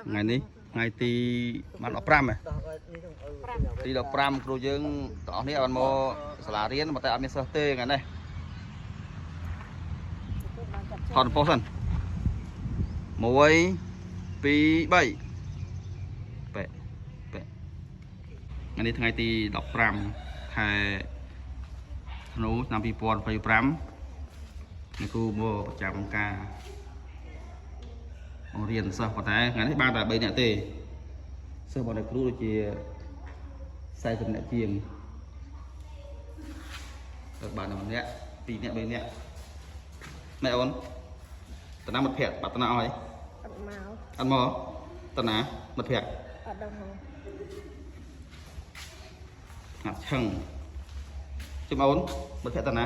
ngày ní ngày thì bạn đọc pram này thì đọc pram rồi dương tỏ này bạn mua salad riêng mà tại ăn sơ tê ngày này thon phố sân muối pi bảy bẹ bẹ ngàyนี้ថ្ងៃទី15 ខែធ្នូឆ្នាំ2025អ្នកគ្រូមកប្រចាំការបង្រៀនសិស្សប៉ុន្តែថ្ងៃនេះបានតែ3នាក់ទេសិស្សរបស់អ្នកគ្រូដូចជា40នាក់ជាងទៅបានតែ1នាក់2នាក់3នាក់ម៉ែអូនតាណាមិត្តភក្តិបាត់តាណាអស់ហើយអត់មកតាណាមិត្តភក្តិអត់ដឹងមកហាត់ឆឹងជិះអូនមិត្តភក្តិតាណា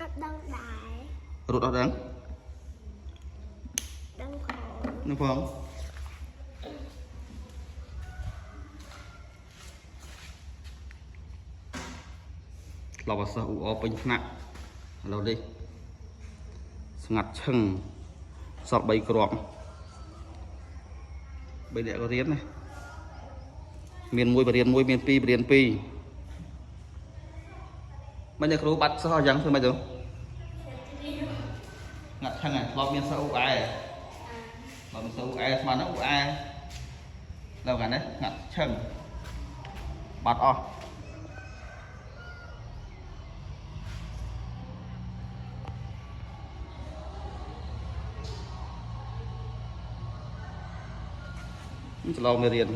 អត់ដឹងដែររត់អត់ដឹងនឹងផងឡបសិស្សអ៊ូអពេញថ្នាក់ឥឡូវនេះស្ងាត់ឈឹងសល់3គ្រាប់3អ្នកក៏រៀនណាមាន1បរៀន1មាន2បរៀន2មិនអ្នកគ្រូបាត់សិស្សអញ្ចឹងធ្វើម៉េចទៅងាត់ឈឹងហ៎ធ្លាប់មានសិស្សអ៊ូអែបើមិនសិស្សអ៊ូអែស្មានអ៊ូអែដល់កាលនេះងាត់ឈឹងបាត់អស់ច្រឡំមេរៀន